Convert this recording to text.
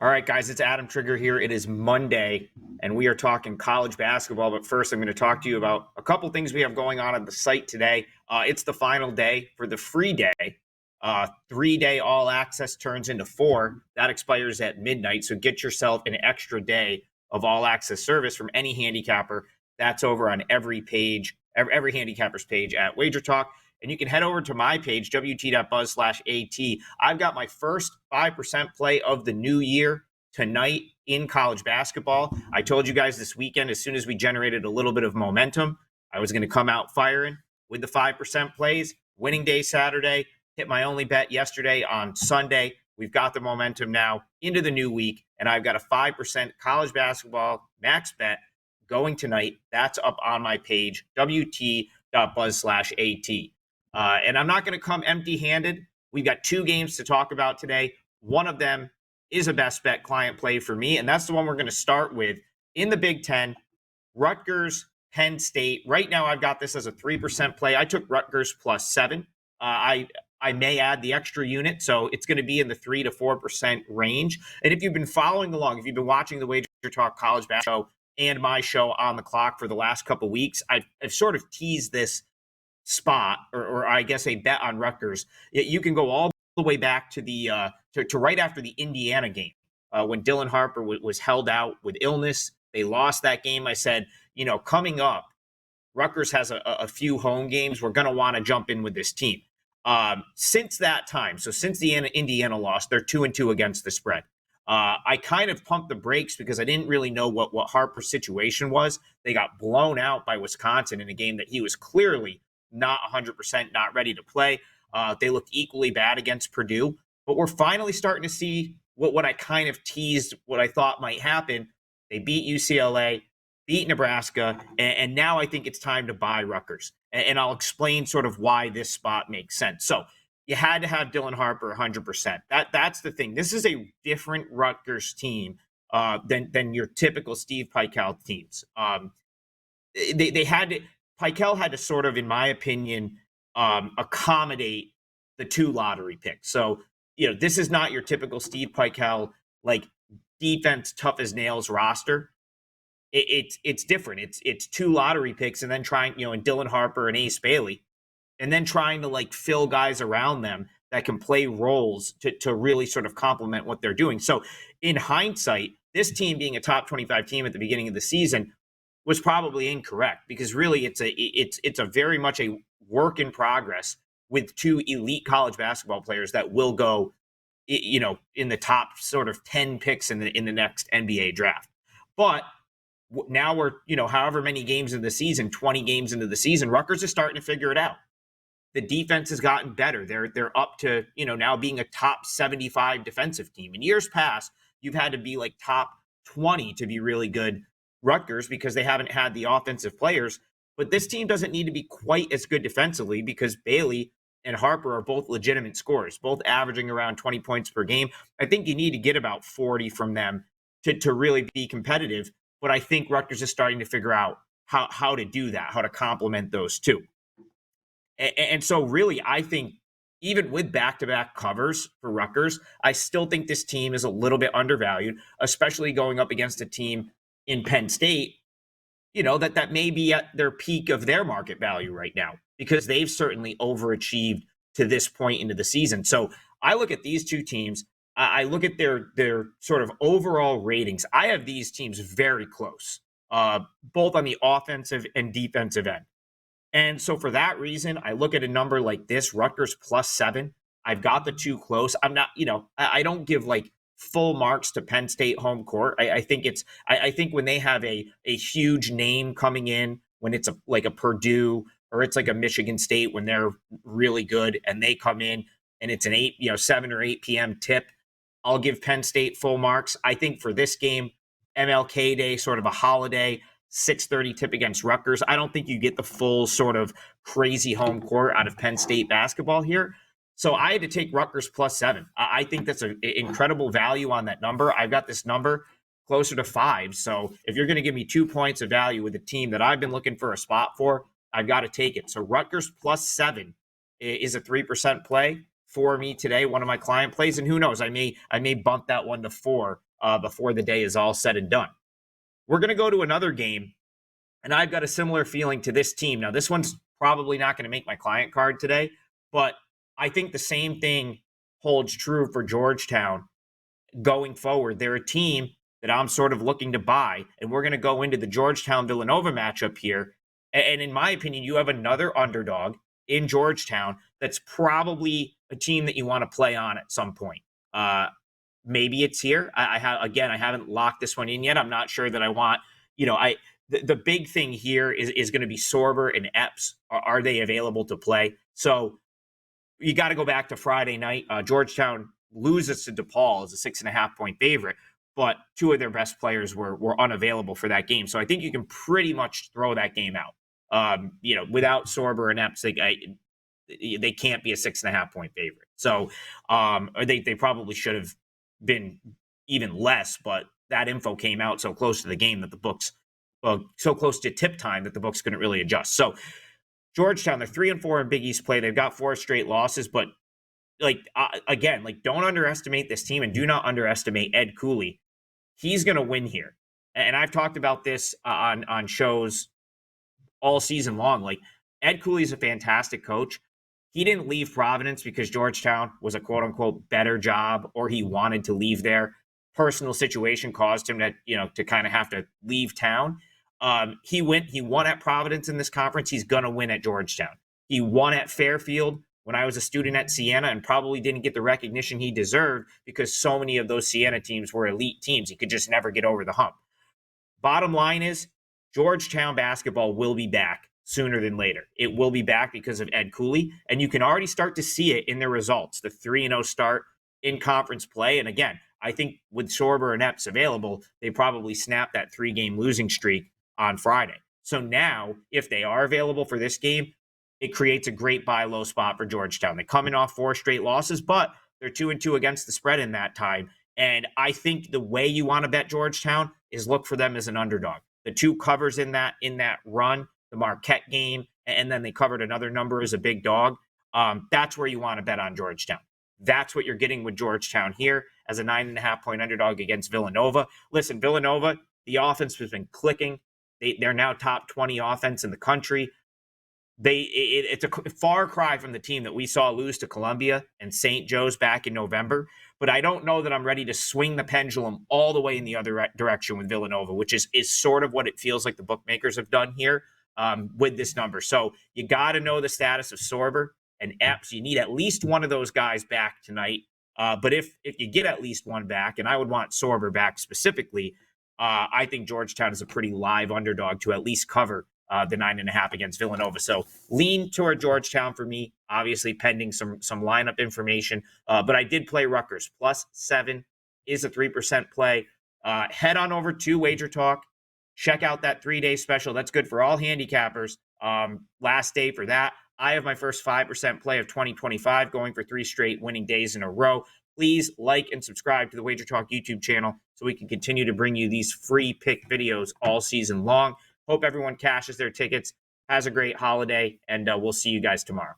All right, guys, it's Adam Trigger here. It is Monday, and we are talking college basketball. But first, I'm going to talk to you about a couple things we have going on the site today. It's the final day for the free day. 3-day all access turns into 4. That expires at midnight. So get yourself an extra day of all access service from any handicapper. That's over on every page, every handicapper's page at WagerTalk. And you can head over to my page, wt.buzz/AT. I've got my first 5% play of the new year tonight in college basketball. I told you guys this weekend, as soon as we generated a little bit of momentum, I was going to come out firing with the 5% plays. Winning day Saturday, hit my only bet yesterday on Sunday. We've got the momentum now into the new week, and I've got a 5% college basketball max bet going tonight. That's up on my page, wt.buzz/AT. And I'm not going to come empty-handed. We've got 2 games to talk about today. One of them is a best bet client play for me, and that's the one we're going to start with in the Big Ten. Rutgers, Penn State. Right now, I've got this as a 3% play. I took Rutgers +7. I may add the extra unit, so it's going to be in the 3 to 4% range. And if you've been following along, if you've been watching the WagerTalk College Basketball Show and my show On the Clock for the last couple weeks, I've sort of teased this spot, or I guess a bet on Rutgers. You can go all the way back to the to right after the Indiana game when Dylan Harper was held out with illness. They lost that game. I said, coming up, Rutgers has a few home games. We're going to want to jump in with this team. Since that time, so since the Indiana loss, they're 2-2 against the spread. I kind of pumped the brakes because I didn't really know what Harper's situation was. They got blown out by Wisconsin in a game that he was clearly not 100%, not ready to play. They looked equally bad against Purdue, but we're finally starting to see what I kind of teased, what I thought might happen. They beat UCLA, beat Nebraska, and now I think it's time to buy Rutgers. And I'll explain sort of why this spot makes sense. So you had to have Dylan Harper 100%. That's the thing. This is a different Rutgers team than your typical Steve Pikiell teams. They had to. Pikiell had to sort of, in my opinion, accommodate the 2 lottery picks. So, this is not your typical Steve Pikiell, like, defense tough as nails roster. It's different. It's 2 lottery picks and then trying, and Dylan Harper and Ace Bailey, and then trying to, like, fill guys around them that can play roles to really sort of complement what they're doing. So, in hindsight, this team being a top 25 team at the beginning of the season was probably incorrect, because really it's a very much a work in progress with 2 elite college basketball players that will go, in the top sort of 10 picks in the next NBA draft. But now we're, however many games in the season, 20 games into the season, Rutgers is starting to figure it out. The defense has gotten better. They're up to, now being a top 75 defensive team. In years past, you've had to be like top 20 to be really good Rutgers, because they haven't had the offensive players. But this team doesn't need to be quite as good defensively, because Bailey and Harper are both legitimate scorers, both averaging around 20 points per game. I think you need to get about 40 from them to really be competitive. But I think Rutgers is starting to figure out how to do that, how to complement those 2. And so really, I think even with back-to-back covers for Rutgers, I still think this team is a little bit undervalued, especially going up against a team in Penn State, that may be at their peak of their market value right now, because they've certainly overachieved to this point into the season. So I look at these 2 teams. I look at their sort of overall ratings. I have these teams very close, both on the offensive and defensive end. And so for that reason, I look at a number like this, Rutgers +7. I've got the 2 close. I'm not, I don't give like full marks to Penn State home court. I think when they have a huge name coming in, when it's like a Purdue or it's like a Michigan State, when they're really good and they come in and it's an 7 or 8 p.m. tip, I'll give Penn State full marks. I think for this game, MLK Day, sort of a holiday, 6:30 tip against Rutgers, I don't think you get the full sort of crazy home court out of Penn State basketball here. So I had to take Rutgers +7. I think that's an incredible value on that number. I've got this number closer to 5. So if you're going to give me 2 points of value with a team that I've been looking for a spot for, I've got to take it. So Rutgers +7 is a 3% play for me today, one of my client plays. And who knows, I may bump that one to 4 before the day is all said and done. We're going to go to another game, and I've got a similar feeling to this team. Now, this one's probably not going to make my client card today, but I think the same thing holds true for Georgetown going forward. They're a team that I'm sort of looking to buy, and we're going to go into the Georgetown-Villanova matchup here. And in my opinion, you have another underdog in Georgetown that's probably a team that you want to play on at some point. Maybe it's here. I haven't locked this one in yet. I'm not sure that I want, the big thing here is going to be Sorber and Epps. Are they available to play? So you got to go back to Friday night. Georgetown loses to DePaul as a 6.5-point favorite, but two of their best players were unavailable for that game. So I think you can pretty much throw that game out. Without Sorber and Epps, they can't be a 6.5-point favorite. So they probably should have been even less, but that info came out so close to the game that the books, so close to tip time that the books couldn't really adjust. So Georgetown, they're 3-4 in Big East play. They've got 4 straight losses, but don't underestimate this team, and do not underestimate Ed Cooley. He's going to win here. And I've talked about this on shows all season long. Like, Ed Cooley's a fantastic coach. He didn't leave Providence because Georgetown was a quote-unquote better job, or he wanted to leave there. Personal situation caused him to kind of have to leave town. He won at Providence in this conference. He's going to win at Georgetown. He won at Fairfield when I was a student at Siena, and probably didn't get the recognition he deserved because so many of those Siena teams were elite teams. He could just never get over the hump. Bottom line is, Georgetown basketball will be back sooner than later. It will be back because of Ed Cooley, and you can already start to see it in their results. The 3-0 start in conference play, and again, I think with Sorber and Epps available, they probably snap that 3-game losing streak on Friday. So now, if they are available for this game, it creates a great buy low spot for Georgetown. They're coming off 4 straight losses, but they're 2-2 against the spread in that time. And I think the way you want to bet Georgetown is look for them as an underdog. The 2 covers in that run, the Marquette game, and then they covered another number as a big dog. That's where you want to bet on Georgetown. That's what you're getting with Georgetown here as a 9.5-point underdog against Villanova. Listen, Villanova, the offense has been clicking. They're now top 20 offense in the country. It's a far cry from the team that we saw lose to Columbia and St. Joe's back in November. But I don't know that I'm ready to swing the pendulum all the way in the other direction with Villanova, which is sort of what it feels like the bookmakers have done here with this number. So you got to know the status of Sorber and Epps. You need at least one of those guys back tonight. But if you get at least one back, and I would want Sorber back specifically, I think Georgetown is a pretty live underdog to at least cover the 9.5 against Villanova. So lean toward Georgetown for me, obviously pending some lineup information. But I did play Rutgers. +7 is a 3% play. Head on over to WagerTalk. Check out that 3-day special. That's good for all handicappers. Last day for that. I have my first 5% play of 2025 going for 3 straight winning days in a row. Please like and subscribe to the WagerTalk YouTube channel so we can continue to bring you these free pick videos all season long. Hope everyone cashes their tickets, has a great holiday, and we'll see you guys tomorrow.